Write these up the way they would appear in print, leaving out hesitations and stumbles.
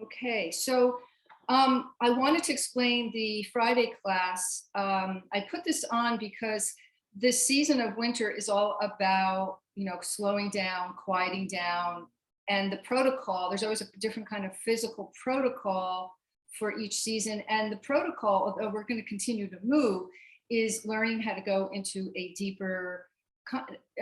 Okay, so I wanted to explain the Friday class. I put this on because this season of winter is all about, slowing down, quieting down, and the protocol. There's always a different kind of physical protocol for each season. And the protocol, although we're going to continue to move, is learning how to go into a deeper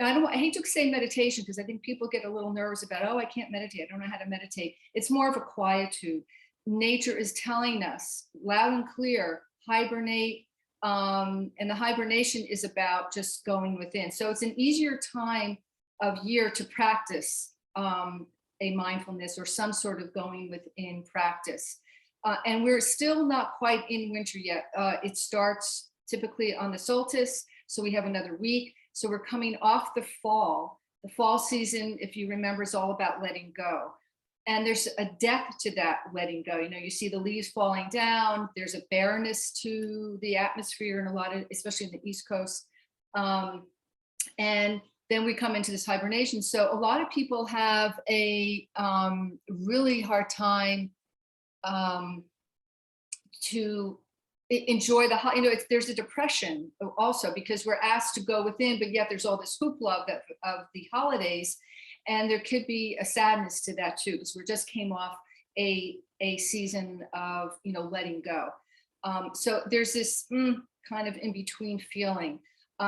I hate to say meditation because I think people get a little nervous about, oh, I can't meditate. I don't know how to meditate. It's more of a quietude. Nature is telling us loud and clear, hibernate. And the hibernation is about just going within. So it's an easier time of year to practice a mindfulness or some sort of going within practice. And we're still not quite in winter yet. It starts typically on the solstice. So we have another week. So we're coming off the fall. The fall season, if you remember, is all about letting go. And there's a depth to that letting go. You see the leaves falling down. There's a bareness to the atmosphere in a lot of, especially in the East Coast. And then we come into this hibernation. So a lot of people have a really hard time to enjoy there's a depression also because we're asked to go within, but yet there's all this hoopla of the holidays, and there could be a sadness to that too because we just came off a season of letting go. So there's this kind of in between feeling.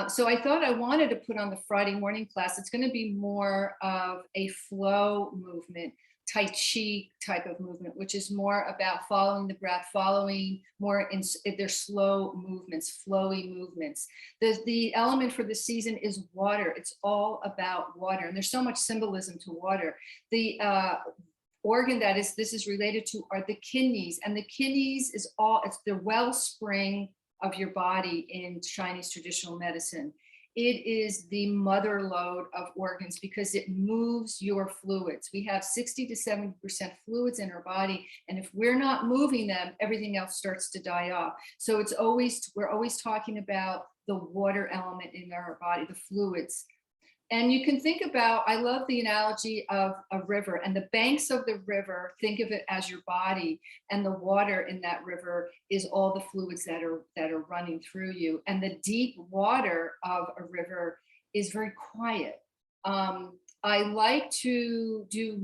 So I thought I wanted to put on the Friday morning class. It's going to be more of a flow movement, Tai Chi type of movement, which is more about following the breath, following more in their slow movements, flowy movements. The element for the season is water. It's all about water. And there's so much symbolism to water. The organ this is related to are the kidneys. And the kidneys it's the wellspring of your body in Chinese traditional medicine. It is the mother lode of organs because it moves your fluids. We have 60 to 70% fluids in our body. And if we're not moving them, everything else starts to die off. So we're always talking about the water element in our body, the fluids. And you can think about, I love the analogy of a river and the banks of the river, think of it as your body, and the water in that river is all the fluids that are running through you. And the deep water of a river is very quiet. I like to do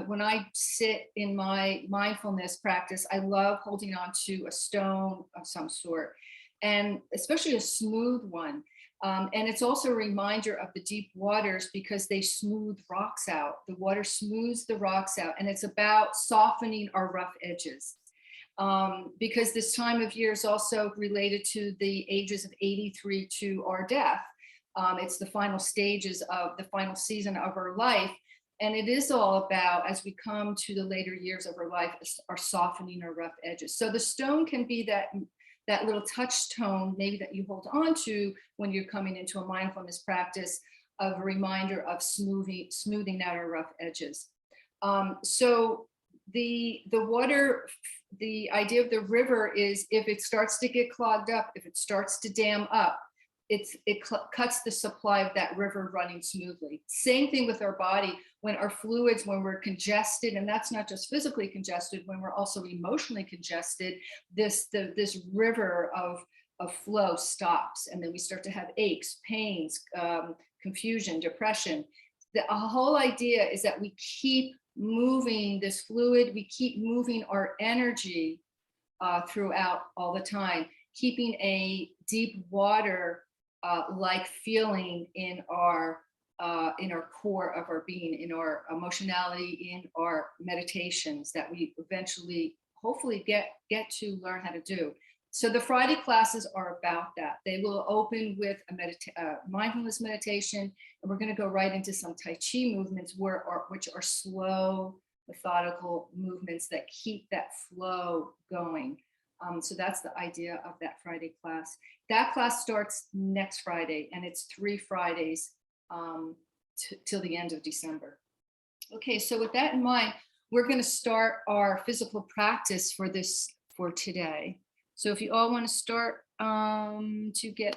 when I sit in my mindfulness practice, I love holding on to a stone of some sort, and especially a smooth one. And it's also a reminder of the deep waters because they smooth rocks out. The water smooths the rocks out, and it's about softening our rough edges. Because this time of year is also related to the ages of 83 to our death. It's the final stages of the final season of our life. And it is all about, as we come to the later years of our life, are softening our rough edges. So the stone can be that little touchstone maybe that you hold on to when you're coming into a mindfulness practice of a reminder of smoothing out our rough edges. So the water, the idea of the river is if it starts to get clogged up, if it starts to dam up, it cuts the supply of that river running smoothly. Same thing with our body. When our fluids, when we're congested, and that's not just physically congested, when we're also emotionally congested, this river of flow stops, and then we start to have aches, pains, confusion, depression. The whole idea is that we keep moving this fluid, we keep moving our energy throughout all the time, keeping a deep water like feeling in our core of our being, in our emotionality, in our meditations that we eventually, hopefully, get to learn how to do. So the Friday classes are about that. They will open with a mindfulness meditation, and we're going to go right into some Tai Chi movements, which are slow, methodical movements that keep that flow going. So that's the idea of that Friday class. That class starts next Friday, and it's 3 Fridays till the end of December. Okay, so with that in mind, we're going to start our physical practice for today. So if you all want to start to get